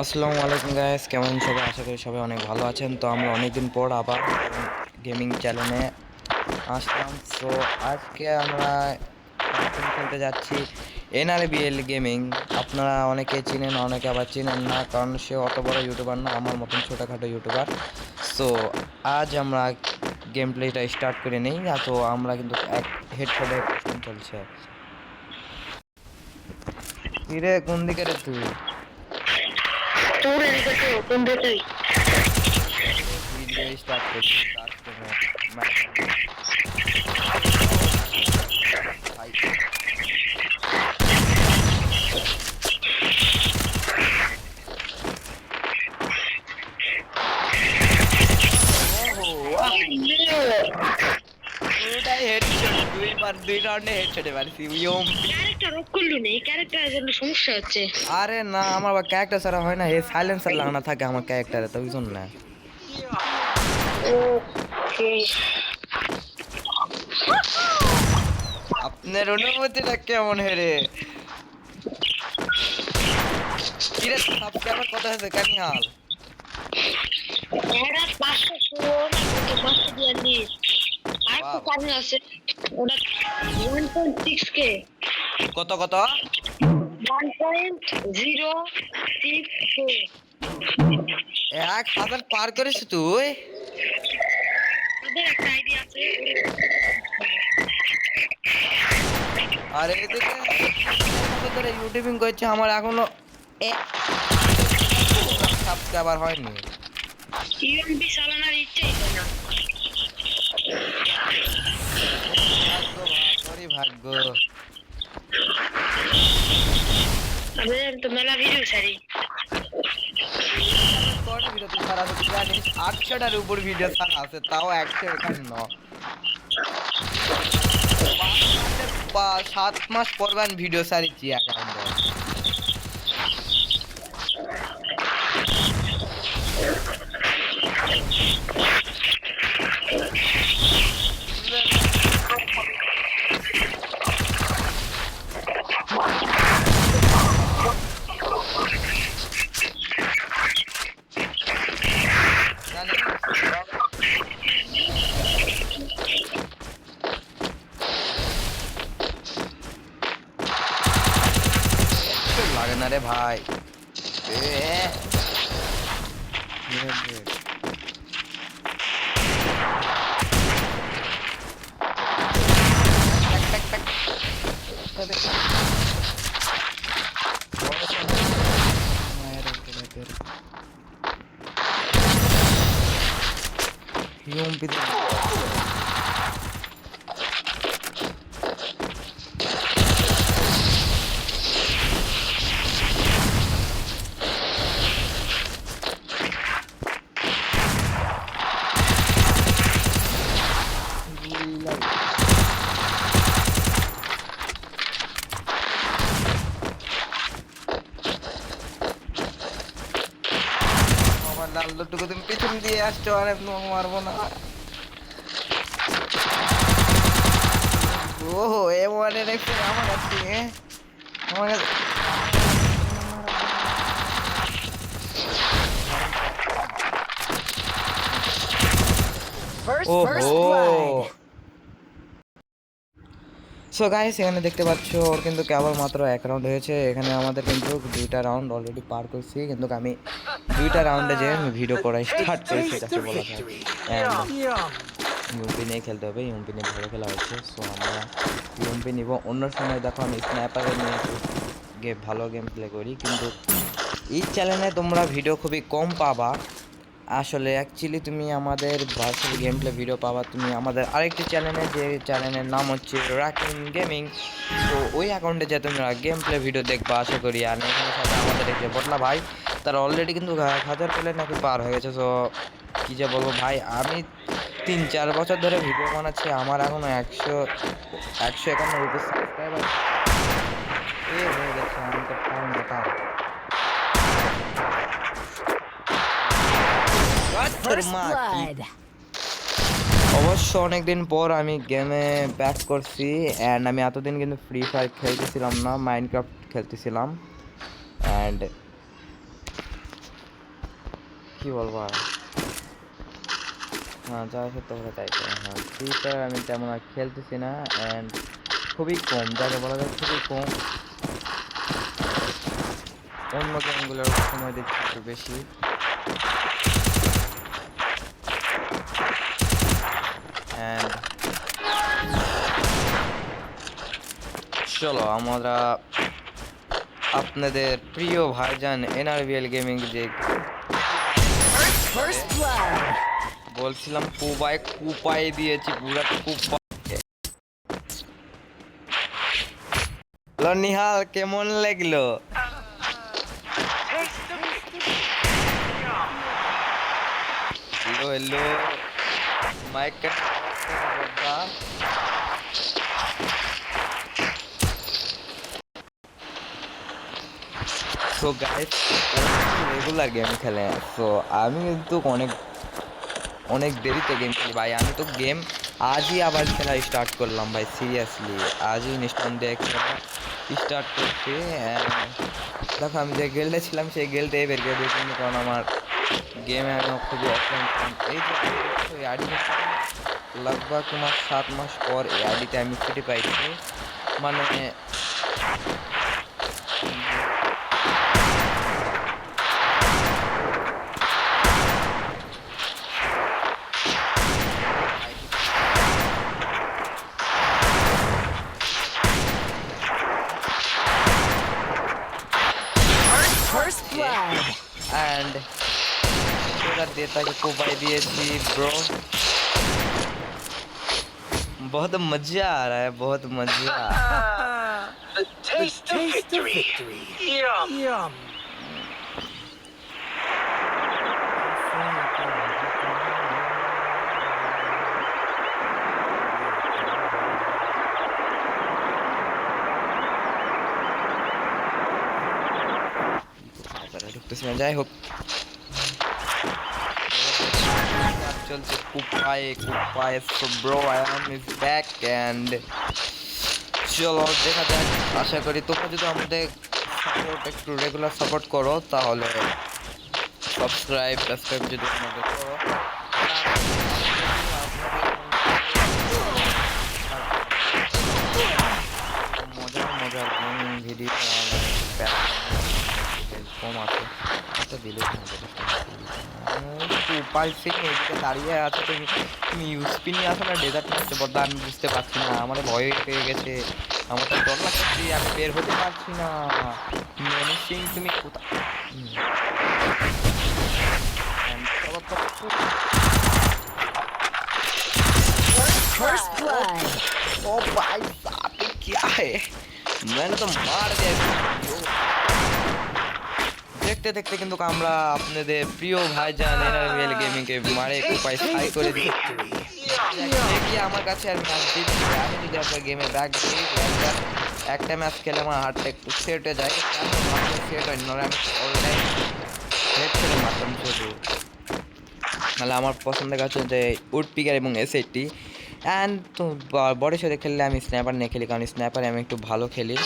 আসসালামু আলাইকুম গাইস, কেমন সবাই? আশা করি সবাই অনেক ভালো আছেন। তো আমরা অনেকদিন পর আবার গেমিং চ্যানেলে আসলাম। সো আজকে আমরা গেম খেলতে যাচ্ছি এনআরবিএল গেমিং। আপনারা অনেকে চিনেন, অনেকে আবার চিনেন না, কারণ সে অত বড় ইউটিউবার না, আমার মতন ছোটোখাটো ইউটিউবার। সো আজ আমরা গেম প্লেটা স্টার্ট করে নিই। তো আমরা কিন্তু এক হেডশটে চলছে। কিরে, কোন দিকে রে তুই? তোর এদিকে তো কোন দিকে? ভিডিও স্টার্ট করছি আজকে ম্যাচ। ভাই পুরোটাই হেডশট, দুই রাউন্ডে হেডশটে মারছি। ক্যারেক্টার অফ করলি না, এই ক্যারেক্টারের জন্য সমস্যা হচ্ছে। আরে না, আমার আবার ক্যারেক্টার ছাড়া হয় না, এই সাইলেন্সার লাগানো থাকে আমার ক্যারেক্টারে, তো বুঝুন না। ওকে, আপনার অনুভূতিটা কেমন হেরে? কিরে, সাবস্ক্রাইবার কত আছে কানিহাল? এটা 500 না, 542 আর তো বাবা, কানে আছে। ওটা 1.6K, কত কত? 1.06K। 1000 পার করিস তুই? ওদের একটা আইডিয়া আছে। আর এদিকে ধরে ইউটিউবিং করছে, আমার এখনো সাবস্ক্রাইবার হয়নি। ইউএমপি চালানোর ইচ্ছেই হয় না। ভাগ্য ভাগ্যরই ভাগ্য। আমাদের তো মেলা ভিডিও ছাড়ি। কটা ভিডিও তুই ছাড়া আছে তুই জানিস? 800টার উপর ভিডিও ছাড়া আছে, তাও 151। 7 মাস পরবার ভিডিও ছাড়িছি অ্যাকাউন্টে। জানিস লাগে না রে ভাই। আমার লাল্লুটুকু তুমি পিছন দিয়ে আসছো, আর মারবো না। ওহো, এ1 এর এক্সের আমার কাছে, আমার কাছে। ওহো, সো গাইস, এখানে দেখতে পাচ্ছ ওর কিন্তু কেবল মাত্র 1 রাউন্ড হয়েছে। এখানে আমাদের কিন্তু 2টা রাউন্ড অলরেডি পার করছি, কিন্তু আমি 2টা রাউন্ডে যে আমি ভিডিও করা স্টার্ট করেছি যাকে বলা যায়। অ্যান্ড ইউএমপি নিয়ে খেলতে হবে, ইউএমপি নিয়ে ভালো খেলা হচ্ছে। সো আমরা ইউএমপি নিব। অন্য সময় দেখো আমি স্ন্যাপারে নিয়ে ভালো গেম প্লে করি, কিন্তু এই চ্যানেলে তোমরা ভিডিও খুবই কম পাবা। আসলে অ্যাকচুয়ালি তুমি আমাদের ভার্চুয়াল গেম প্লে ভিডিও পাবা তুমি আমাদের আরেকটি চ্যানেলে, যে চ্যানেলের নাম হচ্ছে রাকিং গেমিং। তো ওই অ্যাকাউন্টে যে তোমরা গেম প্লে ভিডিও দেখবা আশা করি। আর এখানে সাথে আমাদের এই যে বটলা ভাই, তার অলরেডি কিন্তু 1000 প্লে নাকি পার হয়ে গেছে। সো কী যে বলবো ভাই, আমি 3-4 বছর ধরে ভিডিও বানাচ্ছি, আমার এখনো 151 উপর সাবস্ক্রাইবার হয়ে গেছে। আমি তো পারবো না তাও। অবশ্য অনেকদিন পর আমি গেমে ব্যাক করছি। অ্যান্ড আমি এতদিন কিন্তু ফ্রি ফায়ার খেলতেছিলাম না, মাইনক্রাফট খেলতেছিলাম। অ্যান্ড কি বলবো আর, হ্যাঁ যা সত্য কথা তাই তো। হ্যাঁ ফ্রি ফায়ার আমি তেমন আর খেলতেছি না, অ্যান্ড খুবই কম, যাকে বলা যায় খুবই কম। অন্য গেমগুলোর সময় দেখছি একটু বেশি। অ্যান্ড চলো আমরা আপনাদের প্রিয় ভাইজান এনআরবিএল গেমিং যে বলছিলাম কুপায় কুপাই দিয়েছি পুরা কুপা। হ্যালো নিহাল, কেমন লাগলো? Hello hello mic so guys, regular game খেলে। সো আমি কিন্তু অনেক অনেক দেরিতে গেম খেলি ভাই। আমি তো গেম আজই আবার খেলা স্টার্ট করলাম ভাই, সিরিয়াসলি আজই ইনস্টল দিয়ে খেলা স্টার্ট করছি। দেখো আমি যে গেল্ডে ছিলাম সেই গেল্ডে বের করে দিয়েছি, কারণ আমার গেমে আমি খুবই অফলাইন ছিলাম। এই যে ওই আইডি লগভগ তোমার 7 মাস পর এই আইডিতে আমি ছুটি পাইছি, মানে एंड पूरा देता कि कुपाई दिए थी ब्रो। बहुत मजा आ रहा है, बहुत मजा। The taste of victory. Yum. Yum. যাই হোক চলছে কুপায় কুপায় bro, I am is back and চলো দেখা যাক। আশা করি তোমরা যদি আমাদের সাপোর্ট একটু রেগুলার সাপোর্ট করো তাহলে সাবস্ক্রাইব যদি আমাদের করো, মজার মজার গেমিং ভিডিও কম আছে তো দিলে উপায় সিং এদিকে দাঁড়িয়ে আছে। তুমি ইউসপি নিয়ে আসো না ডেজার্ট নিচ্ছে বলতে, আমি বুঝতে পারছি না, আমার ভয় পেয়ে গেছে, আমার তো ডর লাগছে, আমি বের হতে পারছি না। মনি সিং তুমি কোথায়? First blood. ओ भाई साहब ये क्या है, मैंने तो मार दिया। দেখতে দেখতে কিন্তু আমরা আপনাদের প্রিয় ভাইজান এনআরবিএল গেমিং কে মারে কুপাই ছাই করে দিই। দেখি আমার কাছে আর ম্যাচ দিচ্ছি, আমি যদি আপনার গেমে ব্যাক দিই একটা ম্যাচ খেলে আমার হার্টটা একটু সেট হয়ে যায়, সেট হয় না, আমি অনলাইন হেড খেলে মারতাম শুধু। তাহলে আমার পছন্দের কাছে যে উড পিকার এবং এসএটি, অ্যান্ড তো বড়ের সাথে খেললে আমি স্ন্যাপার নিয়ে খেলি, কারণ স্ন্যাপারে আমি একটু ভালো খেলি।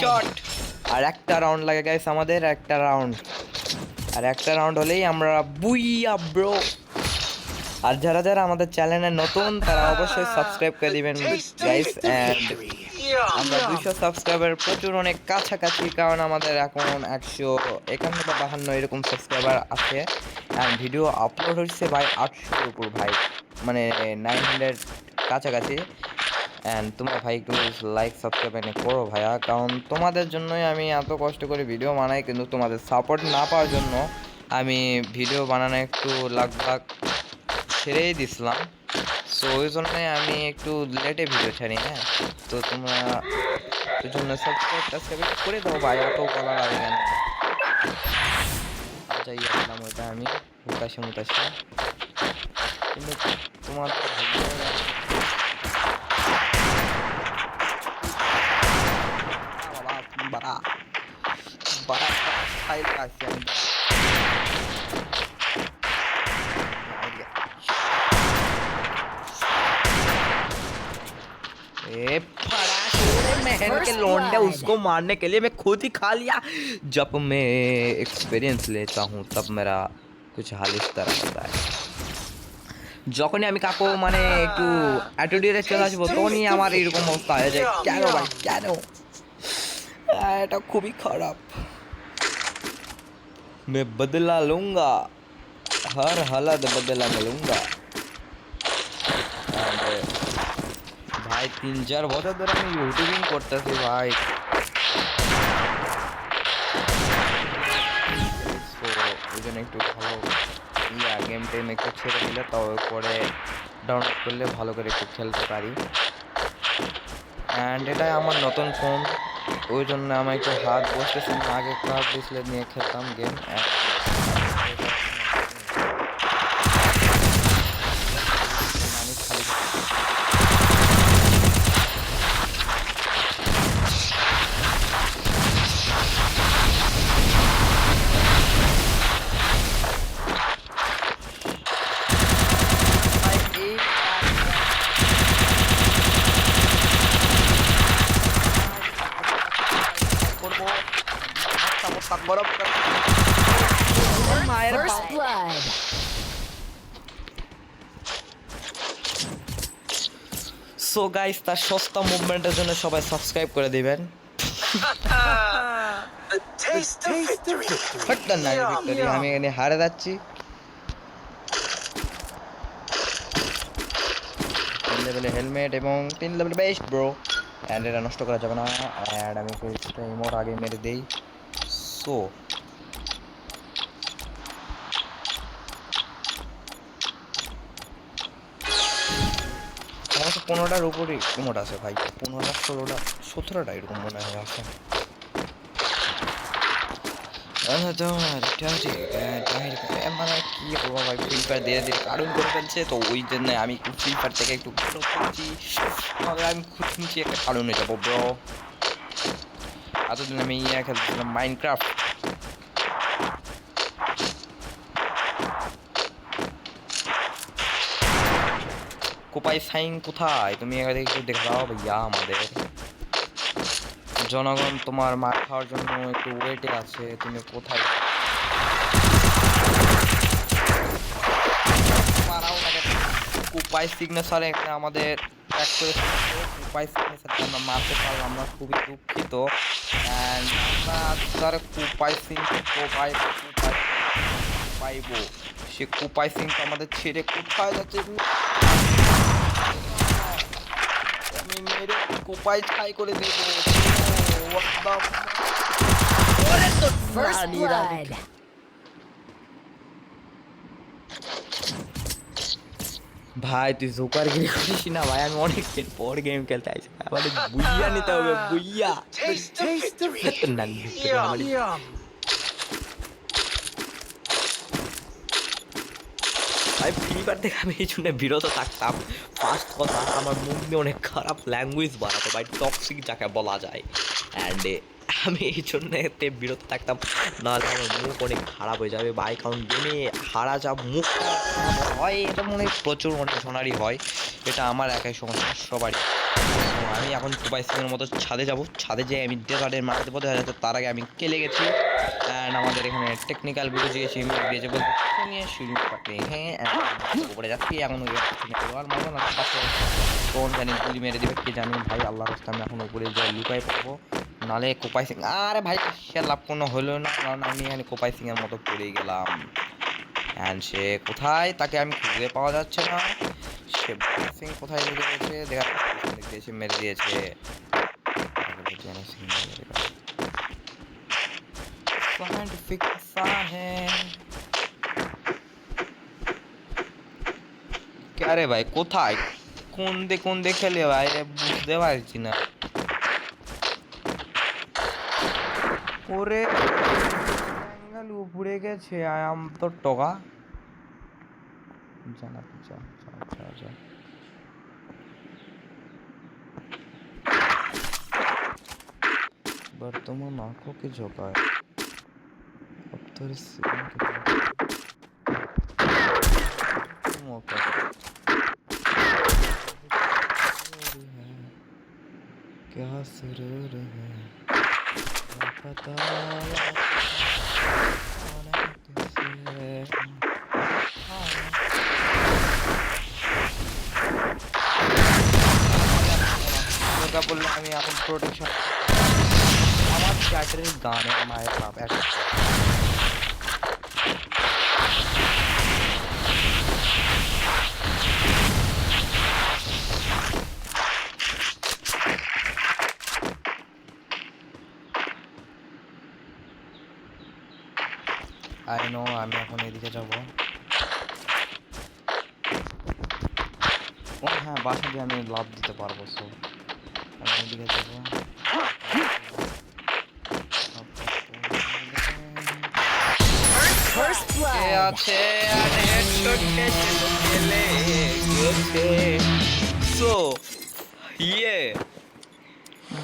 শট আর একটা রাউন্ড লাগে গাইস, আমাদের একটা রাউন্ড, আর একটা রাউন্ড হলেই আমরা বুইয়া ব্রো। আর যারা যারা আমাদের চ্যানেলে নতুন তারা অবশ্যই সাবস্ক্রাইব করে দিবেন গাইস। অ্যান্ড আমরা 200 সাবস্ক্রাইবার প্রচুর অনেক কাছাকাছি, কারণ আমাদের এখন 151 বা 52 এরকম সাবস্ক্রাইবার আছে। অ্যান্ড ভিডিও আপলোড হচ্ছে ভাই 800-এর উপর ভাই, মানে 900 কাছাকাছি। অ্যান্ড তোমরা ভাই একটু লাইক সাবস্ক্রাইব এনে করো ভাইয়া, কারণ তোমাদের জন্যই আমি এত কষ্ট করে ভিডিও বানাই, কিন্তু তোমাদের সাপোর্ট না পাওয়ার জন্য আমি ভিডিও বানানো একটু লাগভাগ ছেড়েই দিছিলাম। সো ওই জন্যই আমি একটু লেটে ভিডিও ছাড়ি। হ্যাঁ তো তোমরা ওই জন্য সাবস্ক্রাইব করে দাও ভাই, অত বলা লাগে কেন। আচ্ছা ইয়ে দিলাম ওইটা আমি হুতাশে মুতাশে, কিন্তু তোমার বাড়া বাড়া খাই আসছি আমি। ए फड़ा महल के लौंडे उसको मारने के लिए मैं खुद ही खा लिया। जब मैं एक्सपीरियंस लेता हूँ तब मेरा कुछ हाल इस तरह होता है। যখনই আমি কাকু মানে একটু অ্যাটিটিউডে চলে আসবো তখনই আমার এরকম অবস্থা হয়ে যায়। কেন ভাই কেন? এটা খুবই খারাপ। मैं बदला लूंगा, हर हालत बदला लूंगा। ভাই 3-4 বছর ধরে আমি ইউটিউবিং করতেছি ভাই। তো ওই জন্য একটু ভালো গেম টেম একটু ছেড়ে দিলে তারপরে ডাউনলোড করলে ভালো করে একটু খেলতে পারি। অ্যান্ড এটাই আমার নতুন ফোন, ওই জন্য আমার একটু হাত বসতেছে না। আগে কার্ড ডিসপ্লে নিয়ে খেলতাম game. First blood. So guys, তার সস্তা মুভমেন্টের জন্য সবাই সাবস্ক্রাইব করে দিবেন। The taste of victory. আমি এখানে হারে যাচ্ছি। 3 লেভেলের হেলমেট এবং 3 লেভেলের বেস্ট ব্রো। অ্যান্ড এটা নষ্ট করা যাবে না। অ্যান্ড আমি ইমোট আগে মেরে দেই। সো আমার তো 15টার উপরে ইমোট আছে ভাই। 15টা 16টা 17টা এরকম মনে হয় আছে। মানে কি বলবো ভাই, ফ্রি ফায়ার ধীরে ধীরে কারণ করে ফেলছে, তো ওই জন্য আমি ফ্রি ফায়ার থেকে একটু ভালো করছি। আমি খুব নিচে একটা কারণ হয়ে যাবো ব্রো। এতদিন আমি খেলতেছিলাম মাইনক্রাফট। কোপাই সাইন কোথায়? তুমি এখানে একটু দেখাও ভাইয়া। আমাদের জনগণ তোমার মার খাওয়ার জন্য একটু ওয়েটে আছে। তুমি কোথায়? কুপাই সিগনেচারে একটা আমাদের ট্র্যাক করে কুপাই সিগনেচারকে আমরা মারতে পারলাম না, খুবই দুঃখিত। অ্যান্ড তার কুপাই সিং পাইবো, সে কুপাই সিংটা আমাদের ছেড়ে কোথায় যাচ্ছে? আমি মেরে কুপাই ছাই করে দেবো। First blood. ভাই তুই জোকার গিরি করিস না ভাই। আমি অনেক দিন পর গেম খেলতে আইছি। আমাদের বুইয়া নিতে হবে, বুইয়া। Taste of victory. Yum. ভাই ফ্রি ফায়ার থেকে আমি এই জন্য বিরত থাকতাম। ফার্স্ট কথা, আমার মুখ দিয়ে অনেক খারাপ ল্যাঙ্গুয়েজ বানাতো ভাই, টক্সিক যাকে বলা যায়। অ্যান্ড আমি এই জন্য এতে বিরত থাকতাম, নাহলে আমার মুখ অনেক খারাপ হয়ে যাবে ভাই। কারণ গেমে হারা যা মুখ হয়, এটা মনে হয় প্রচুর অনেক সোনারই হয়। এটা আমার একাই সমস্যা, সবারই। আমি এখন কুপাই সিংয়ের মতো ছাদে যাব। ছাদে যেয়ে আমি ডেজার্টের মার দেবো। দেখা যাচ্ছে তার আগে আমি কেলে গেছি। অ্যান্ড আমাদের এখানে টেকনিক্যাল ভিডিও দিয়েছি, দিয়েছে বলতে নিয়ে শুরু পাঠিয়ে হ্যাঁ উপরে যাচ্ছি। এখন আর মারবো না, কোন জানি গুলি মেরে দেবে কে জানি ভাই। আল্লাহর রাস্তা আমি এখন উপরে যাই লুকাই পড়বো, নালে কোপাই সিং। আরে ভাই সে লাভ কোনো হলো না, কারণ আমি এখানে কোপাই সিংয়ের মতো পড়ে গেলাম। অ্যান্ড সে কোথায়, তাকে আমি খুঁজে পাওয়া যাচ্ছে না। সে সিং কোথায় লেগে গেছে দেখা দিয়েছে, মেরে দিয়েছে। কে রে ভাই, কোথায় কোন খেলে ভাই বুঝতে পারছি না। ওরে উপরে গেছে আম তো টকা জানা। बर्तमान आंखों की झोंका है। अब तो मौका सुरूर है पता বললে আমি এখন প্রোটেকশন আমার চ্যাটারের গানে মায়ের বাপ এক আই নো আমি এখন এদিকে যাব ও হ্যাঁ বাসা দিয়ে আমি লাভ দিতে পারবো সো আমি এদিকে যাব First blood. আছে আর হেডশট খেলে গেছে সো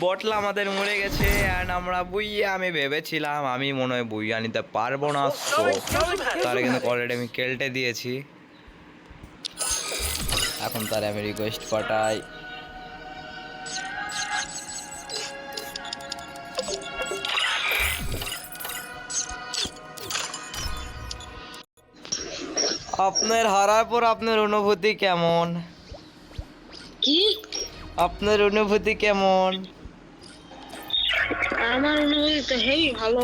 বটলা আমাদের মরে গেছে এন্ড আমরা বুইয়া আমি ভেবেছিলাম আমি মনে হয় বুইয়া নিতে পারবো না সো তার কিন্তু অলরেডি আমি কেল্টে দিয়েছি এখন তার আমি রিকোয়েস্ট পাঠাই আপনার হারার পর আপনার অনুভূতি কেমন কি আপনার অনুভূতি কেমন আমার অনুভূতি তো হেই ভালো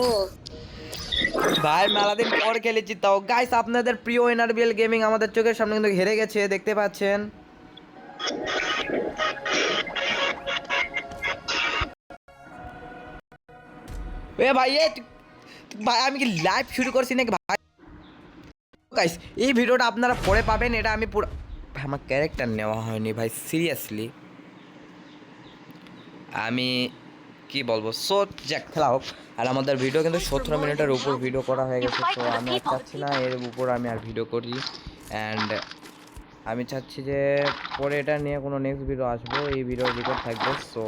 ভাই মেলাদিন পর খেলেছি তাও গাইস আপনাদের প্রিয় এনআরবিএল গেমিং আমাদের চোখের সামনে কিন্তু হেরে গেছে দেখতে পাচ্ছেন এ ভাই ভাই আমি কি লাইভ শুরু করছি নাকি ভাই গাইস এই ভিডিওটা আপনারা পরে পাবেন এটা আমি পুরো আমার ক্যারেক্টার নেওয়া হয়নি ভাই সিরিয়াসলি আমি কি বলবো সো যাক খেলা হোক আর আমাদের ভিডিও কিন্তু 17 মিনিটের উপর ভিডিও করা হয়ে গেছে তো আমি আর চাচ্ছি না এর উপর আমি আর ভিডিও করি অ্যান্ড আমি চাচ্ছি যে পরে এটা নিয়ে কোনো নেক্সট ভিডিও আসবো এই ভিডিওর রেকর্ড থাকবে সো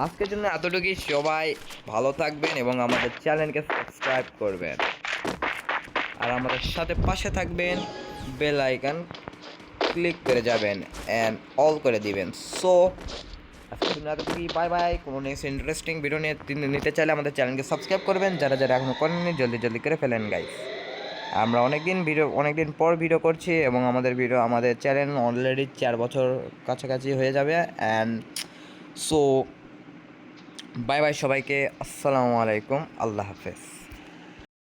আজকের জন্য এতটুকুই সবাই ভালো থাকবেন এবং আমাদের চ্যানেলকে সাবস্ক্রাইব করবেন আর আমাদের সাথে পাশে থাকবেন বেল আইকন ক্লিক করে যাবেন অ্যান্ড অল করে দিবেন সো বাই বাই কোনো নেক্সট ইন্টারেস্টিং ভিডিও নিতে চাইলে আমাদের চ্যানেলকে সাবস্ক্রাইব করবেন যারা যারা এখনও করেননি জলদি জলদি করে ফেলেন গাইস আমরা অনেকদিন পর ভিডিও করছি এবং আমাদের চ্যানেল অলরেডি 4 বছর কাছাকাছি হয়ে যাবে অ্যান্ড সো বাই বাই সবাইকে আসসালামু আলাইকুম আল্লাহ হাফেজ